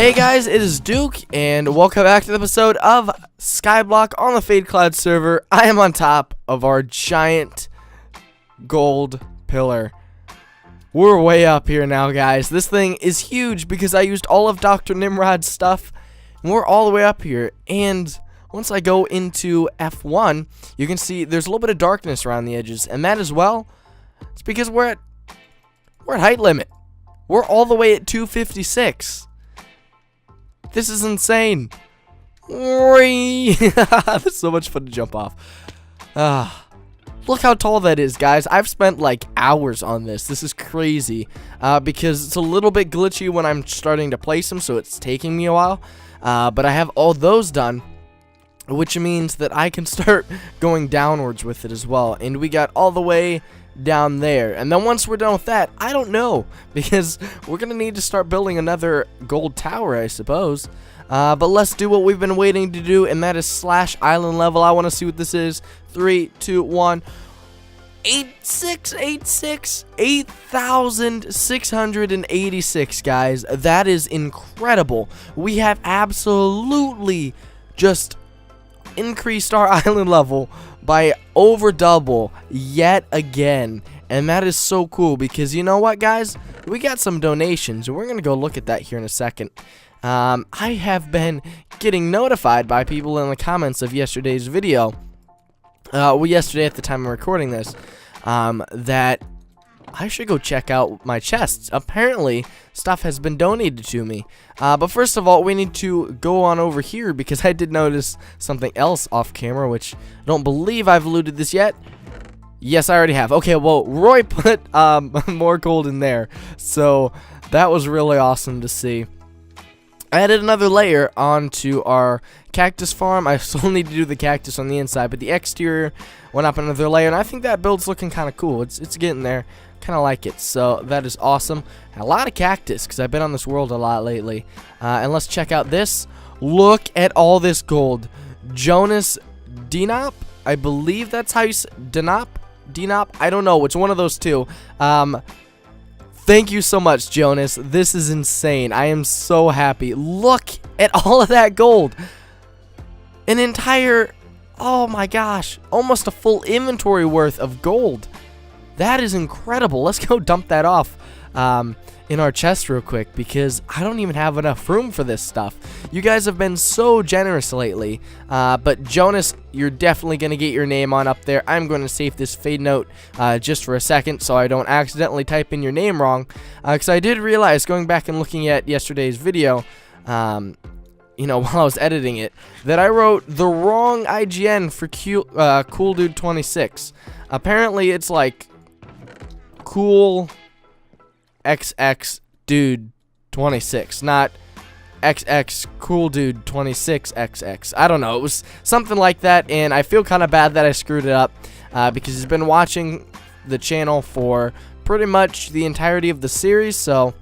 Hey guys, it is Duke, and welcome back to the episode of Skyblock on the FadeCloud server. I am on top of our giant gold pillar. We're way up here now, guys. This thing is huge because I used all of Dr. Nimrod's stuff, and we're all the way up here. And once I go into F1, you can see there's a little bit of darkness around the edges, and that as well, it's because we're at height limit. We're all the way at 256. This is insane. This is so much fun to jump off. Look how tall that is, guys. I've spent like hours on this. This is crazy because it's a little bit glitchy when I'm starting to place them, so it's taking me a while. But I have all those done, which means that I can start going downwards with it as well. And we got all the way down there, and then once we're done with that, I don't know, because we're gonna need to start building another gold tower, I suppose. But let's do what we've been waiting to do, and that is slash island level. I want to see what this is. 3, 2, 1. 8,686, guys. That is incredible. We have absolutely just increased our island level by over double yet again, and that is so cool because you know what, guys, we got some donations and we're gonna go look at that here in a second. I have been getting notified by people in the comments of yesterday's video, yesterday at the time of recording this, that I should go check out my chests. Apparently, stuff has been donated to me. But first of all, we need to go on over here because I did notice something else off camera, which I don't believe I've looted this yet. Yes, I already have. Okay, well, Roy put more gold in there, so that was really awesome to see. I added another layer onto our cactus farm. I still need to do the cactus on the inside, but the exterior went up another layer, and I think that build's looking kind of cool. It's getting there. Kind of like it, so that is awesome. A lot of cactus because I've been on this world a lot lately. And let's check out this. Look at all this gold. Jonas Dinop, I believe that's how you say Dinop. I don't know. It's one of those two. Thank you so much, Jonas. This is insane. I am so happy. Look at all of that gold. An entire, oh my gosh, almost a full inventory worth of gold. That is incredible. Let's go dump that off in our chest real quick because I don't even have enough room for this stuff. You guys have been so generous lately. But Jonas, you're definitely going to get your name on up there. I'm going to save this fade note just for a second so I don't accidentally type in your name wrong. Because I did realize going back and looking at yesterday's video, you know, while I was editing it, that I wrote the wrong IGN for Cool Dude 26. Apparently it's like Cool XX Dude 26, not XX Cool Dude 26 XX. I don't know. It was something like that, and I feel kind of bad that I screwed it up because he's been watching the channel for pretty much the entirety of the series, so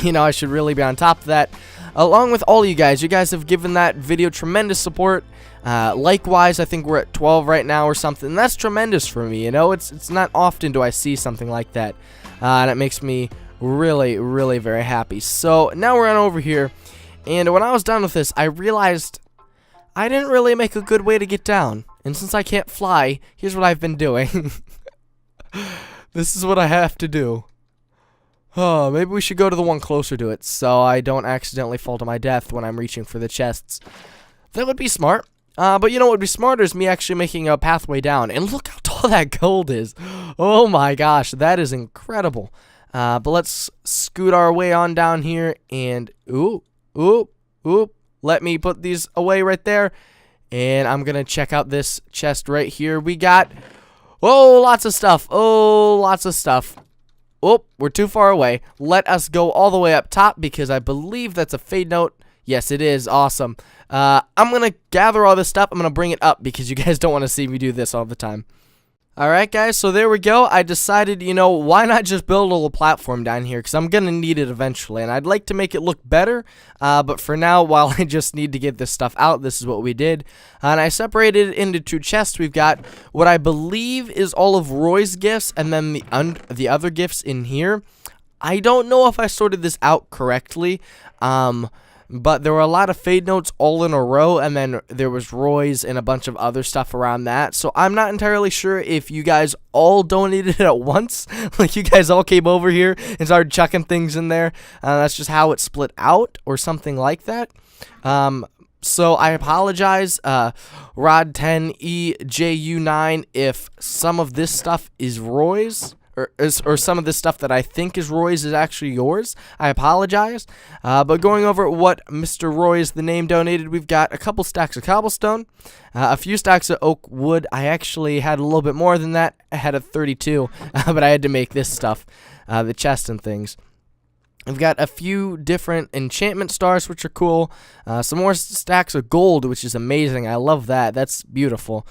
you know I should really be on top of that. Along with all you guys have given that video tremendous support. Likewise, I think we're at 12 right now or something. That's tremendous for me, you know. It's not often do I see something like that, and it makes me really, really very happy. So now we're on over here, and when I was done with this, I realized I didn't really make a good way to get down. And since I can't fly, here's what I've been doing. This is what I have to do. Oh, maybe we should go to the one closer to it so I don't accidentally fall to my death when I'm reaching for the chests. That would be smart. But you know what would be smarter is me actually making a pathway down. And look how tall that gold is. Oh my gosh, that is incredible. But let's scoot our way on down here. And, oop. Let me put these away right there. And I'm going to check out this chest right here. We got, lots of stuff. Oh, we're too far away. Let us go all the way up top because I believe that's a fade note. Yes, it is. Awesome. I'm going to gather all this stuff. I'm going to bring it up because you guys don't want to see me do this all the time. Alright guys, so there we go. I decided, you know, why not just build a little platform down here, because I'm going to need it eventually, and I'd like to make it look better, but for now, while I just need to get this stuff out, this is what we did. And I separated it into two chests. We've got what I believe is all of Roy's gifts, and then the other gifts in here. I don't know if I sorted this out correctly, but there were a lot of fade notes all in a row, and then there was Roy's and a bunch of other stuff around that. So I'm not entirely sure if you guys all donated at once, like you guys all came over here and started chucking things in there. That's just how it split out or something like that. So I apologize, Rod10EJU9, if some of this stuff is Roy's, or some of this stuff that I think is Roy's is actually yours. I apologize. But going over what Mr. Roy's the name donated, we've got a couple stacks of cobblestone, a few stacks of oak wood. I actually had a little bit more than that. I had a 32, but I had to make this stuff, the chest and things. We've got a few different enchantment stars, which are cool. Some more stacks of gold, which is amazing. I love that. That's beautiful.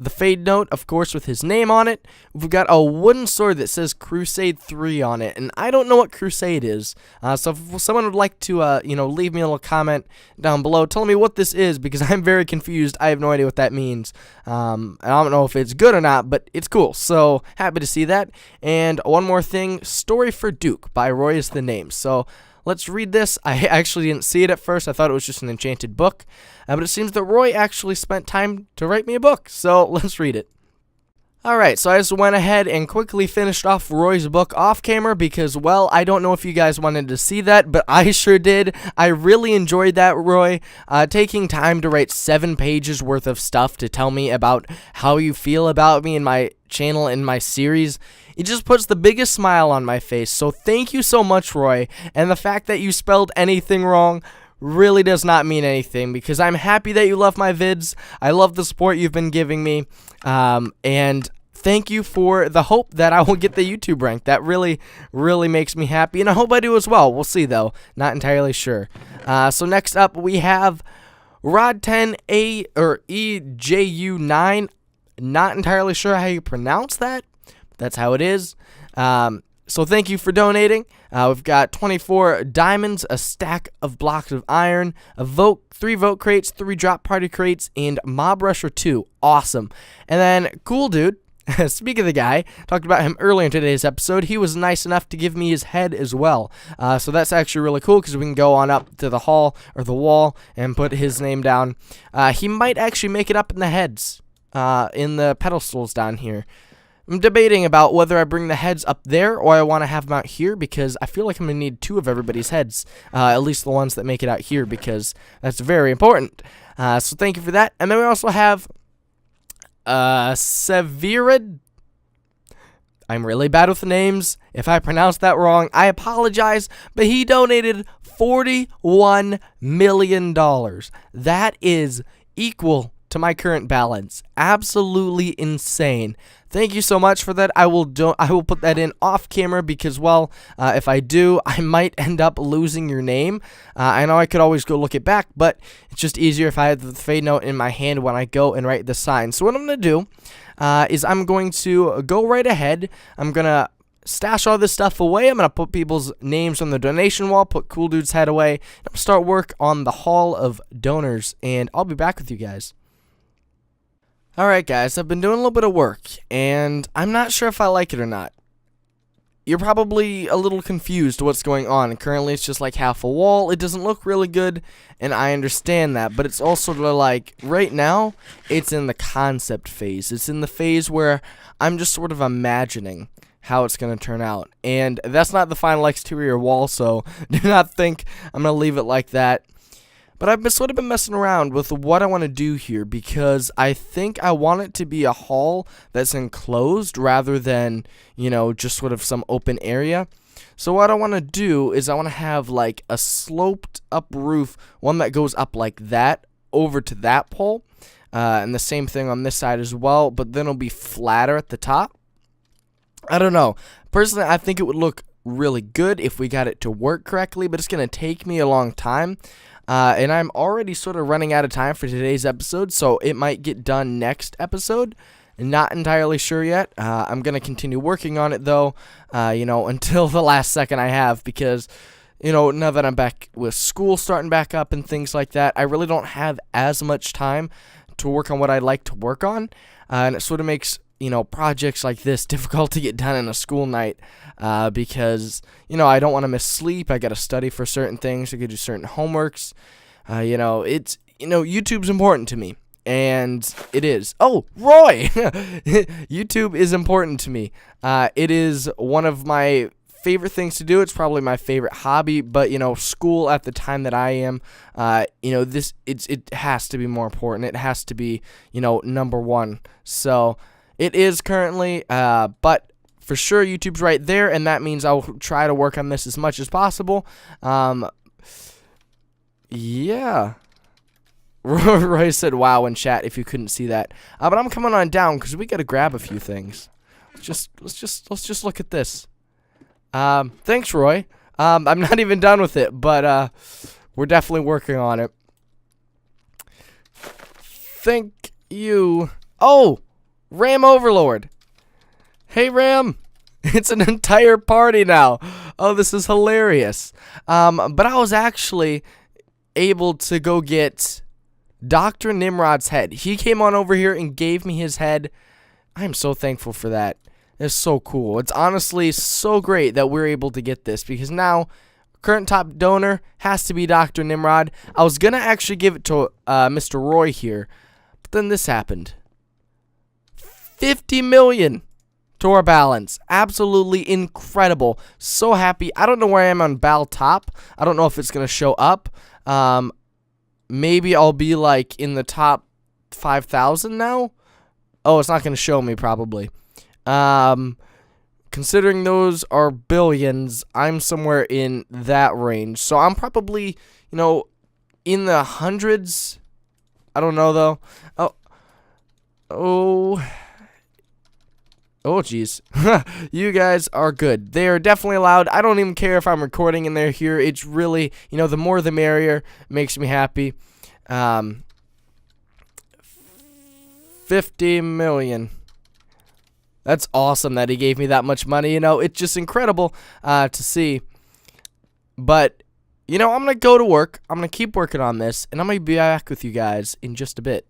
The fade note, of course, with his name on it. We've got a wooden sword that says Crusade 3 on it, and I don't know what Crusade is. So if someone would like to, leave me a little comment down below telling me what this is, because I'm very confused. I have no idea what that means. I don't know if it's good or not, but it's cool. So happy to see that. And one more thing, Story for Duke by Roy is the name. So let's read this. I actually didn't see it at first. I thought it was just an enchanted book. But it seems that Roy actually spent time to write me a book. So let's read it. Alright, so I just went ahead and quickly finished off Roy's book off camera because, well, I don't know if you guys wanted to see that, but I sure did. I really enjoyed that, Roy. Taking time to write 7 pages worth of stuff to tell me about how you feel about me and my channel and my series. It just puts the biggest smile on my face. So thank you so much, Roy. And the fact that you spelled anything wrong really does not mean anything, because I'm happy that you love my vids. I love the support you've been giving me, and thank you for the hope that I will get the YouTube rank. That really, really makes me happy, and I hope I do as well. We'll see, though. Not entirely sure. So next up, we have Rod10A or EJU9. Not entirely sure how you pronounce that. That's how it is. So thank you for donating. We've got 24 diamonds, a stack of blocks of iron, 3 vote crates, 3 drop party crates, and Mob Rusher 2. Awesome. And then, cool dude, speaking of the guy, talked about him earlier in today's episode. He was nice enough to give me his head as well. So that's actually really cool, because we can go on up to the hall or the wall and put his name down. He might actually make it up in the heads, in the pedestals down here. I'm debating about whether I bring the heads up there or I want to have them out here, because I feel like I'm going to need 2 of everybody's heads, at least the ones that make it out here, because that's very important. So thank you for that. And then we also have Severid. I'm really bad with the names. If I pronounced that wrong, I apologize, but he donated $41 million. That is equal to my current balance. Absolutely insane. Thank you so much for that. I will put that in off camera, because, well, if I do, I might end up losing your name. I know I could always go look it back, but it's just easier if I have the fade note in my hand when I go and write the sign. So what I'm going to do is I'm going to go right ahead. I'm going to stash all this stuff away. I'm going to put people's names on the donation wall, put Cool Dude's head away, and I'm going to start work on the Hall of Donors, and I'll be back with you guys. Alright guys, I've been doing a little bit of work, and I'm not sure if I like it or not. You're probably a little confused what's going on. Currently it's just like half a wall. It doesn't look really good, and I understand that, but it's also like, right now, it's in the concept phase. It's in the phase where I'm just sort of imagining how it's going to turn out. And that's not the final exterior wall, so do not think I'm going to leave it like that. But I've sort of been messing around with what I want to do here, because I think I want it to be a hall that's enclosed rather than, just sort of some open area. So what I want to do is I want to have like a sloped up roof, one that goes up like that over to that pole, and the same thing on this side as well, but then it'll be flatter at the top. I don't know. Personally, I think it would look really good if we got it to work correctly, but it's going to take me a long time. And I'm already sort of running out of time for today's episode, so it might get done next episode. Not entirely sure yet. I'm going to continue working on it, though, until the last second I have, because, now that I'm back with school starting back up and things like that, I really don't have as much time to work on what I'd like to work on. And it sort of makes projects like this difficult to get done in a school night because, I don't want to miss sleep. I got to study for certain things. I got to do certain homeworks. YouTube's important to me. And it is. Oh, Roy! YouTube is important to me. It is one of my favorite things to do. It's probably my favorite hobby. But, school at the time that I am, it has to be more important. It has to be, number one. So it is currently, but for sure YouTube's right there. And that means I'll try to work on this as much as possible. Yeah. Roy said wow in chat if you couldn't see that. But I'm coming on down because we got to grab a few things. Let's just look at this. Thanks, Roy. I'm not even done with it, but we're definitely working on it. Thank you. Oh, Ram Overlord. Hey, Ram. It's an entire party now. Oh, this is hilarious. But I was actually able to go get Dr. Nimrod's head. He came on over here and gave me his head. I'm so thankful for that. It's so cool. It's honestly so great that we're able to get this because now current top donor has to be Dr. Nimrod. I was going to actually give it to Mr. Roy here, but then this happened. 50 million to our balance. Absolutely incredible. So happy. I don't know where I am on Bal Top. I don't know if it's going to show up. Maybe I'll be like in the top 5,000 now. Oh, it's not going to show me probably. Considering those are billions, I'm somewhere in that range. So I'm probably, in the hundreds. I don't know though. Oh, jeez. You guys are good. They are definitely allowed. I don't even care if I'm recording and they're here. It's really, the more the merrier. Makes me happy. 50 million. That's awesome that he gave me that much money. It's just incredible to see. But, I'm going to go to work. I'm going to keep working on this. And I'm going to be back with you guys in just a bit.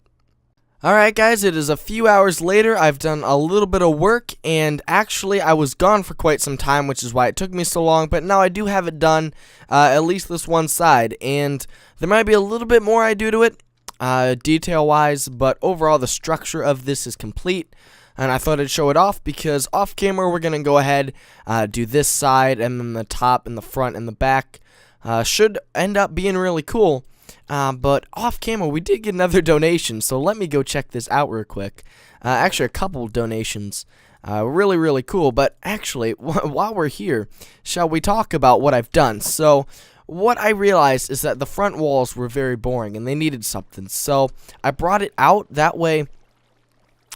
Alright guys, it is a few hours later. I've done a little bit of work, and actually I was gone for quite some time, which is why it took me so long, but now I do have it done, at least this one side, and there might be a little bit more I do to it, detail-wise, but overall the structure of this is complete, and I thought I'd show it off, because off-camera we're going to go ahead, do this side, and then the top, and the front, and the back, should end up being really cool. But off camera, we did get another donation, so let me go check this out real quick. Actually, a couple donations. Really, really cool. But actually, while we're here, shall we talk about what I've done? So, what I realized is that the front walls were very boring, and they needed something. So, I brought it out that way.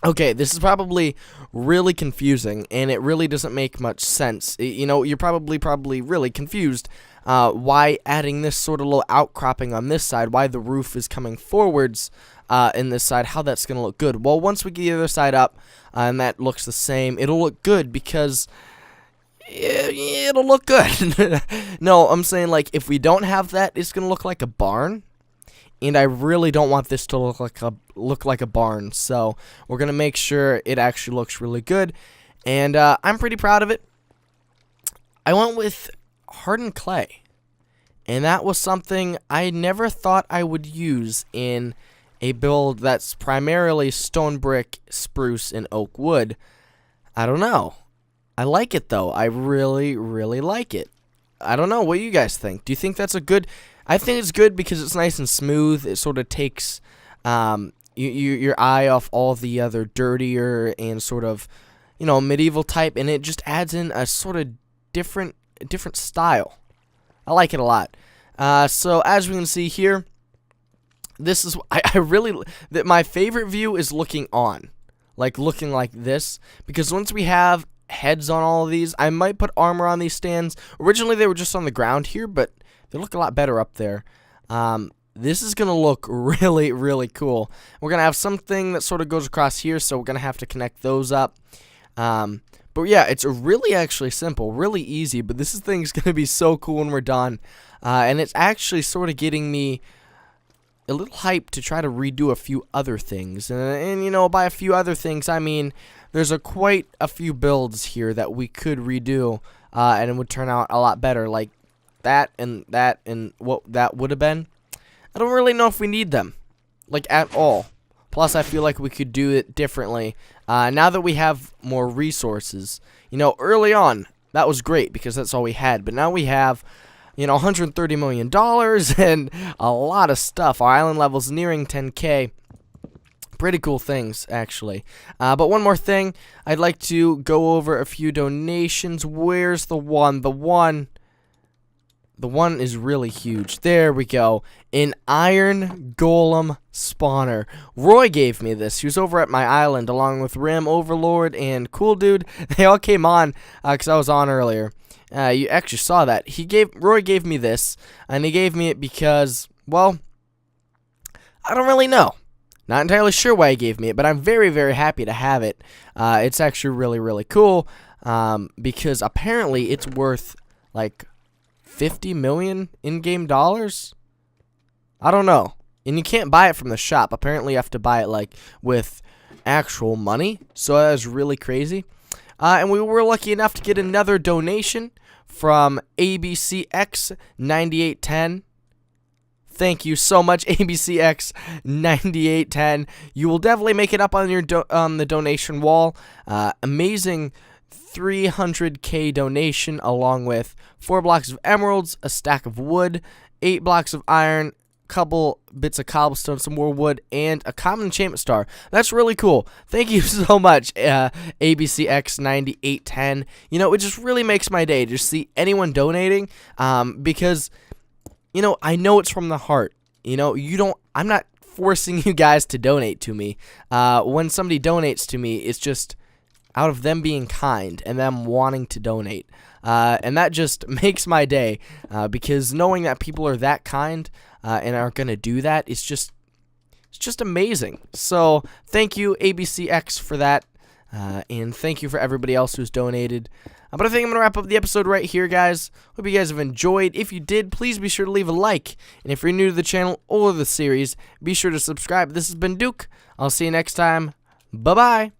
Okay, this is probably really confusing, and it really doesn't make much sense. You're probably really confused. Why adding this sort of little outcropping on this side, why the roof is coming forwards in this side, how that's going to look good. Well, once we get the other side up and that looks the same, it'll look good because it'll look good. No, I'm saying like if we don't have that, it's going to look like a barn. And I really don't want this to look like a barn. So we're going to make sure it actually looks really good. And I'm pretty proud of it. I went with hardened clay, and that was something I never thought I would use in a build that's primarily stone brick, spruce, and oak wood. I don't know. I like it though. I really, really like it. I don't know. What do you guys think? Do you think that's a good? I think it's good because it's nice and smooth. It sort of takes your eye off all the other dirtier and sort of medieval type, and it just adds in a sort of different style. I like it a lot. So as we can see here, this is I really my favorite view is looking on, looking like this, because once we have heads on all of these, I might put armor on these stands. Originally they were just on the ground here, but they look a lot better up there. This is gonna look really, really cool. We're gonna have something that sort of goes across here, so we're gonna have to connect those up. But yeah, it's really actually simple, really easy, but this thing's going to be so cool when we're done. And it's actually sort of getting me a little hyped to try to redo a few other things. And by a few other things, I mean there's quite a few builds here that we could redo, and it would turn out a lot better, like that and what that would have been. I don't really know if we need them, like, at all. Plus, I feel like we could do it differently now that we have more resources. You know, early on, that was great because that's all we had. But now we have, you know, $130 million and a lot of stuff. Our island level's nearing 10K. Pretty cool things, actually. But one more thing, I'd like to go over a few donations. Where's the one? The one is really huge. There we go. An iron golem spawner. Roy gave me this. He was over at my island along with Rim, Overlord, and Cool Dude. They all came on because I was on earlier. You actually saw that. Roy gave me this, and he gave me it because, well, I don't really know. Not entirely sure why he gave me it, but I'm very, very happy to have it. It's actually really, really cool because apparently it's worth like 50 million in-game dollars? I don't know. And you can't buy it from the shop. Apparently you have to buy it like with actual money. So that is really crazy. And we were lucky enough to get another donation from ABCX9810. Thank you so much, ABCX9810. You will definitely make it up on your on the donation wall. Amazing 300K donation, along with 4 blocks of emeralds, a stack of wood, 8 blocks of iron, couple bits of cobblestone, some more wood, and a common enchantment star. That's really cool. Thank you so much, ABCX9810. You know, it just really makes my day to see anyone donating, because, you know, I know it's from the heart. You know, I'm not forcing you guys to donate to me. When somebody donates to me, it's just out of them being kind and them wanting to donate. And that just makes my day, because knowing that people are that kind and are going to do that, it's just amazing. So thank you, ABCX, for that, and thank you for everybody else who's donated. But I think I'm going to wrap up the episode right here, guys. Hope you guys have enjoyed. If you did, please be sure to leave a like. And if you're new to the channel or the series, be sure to subscribe. This has been Duke. I'll see you next time. Bye-bye.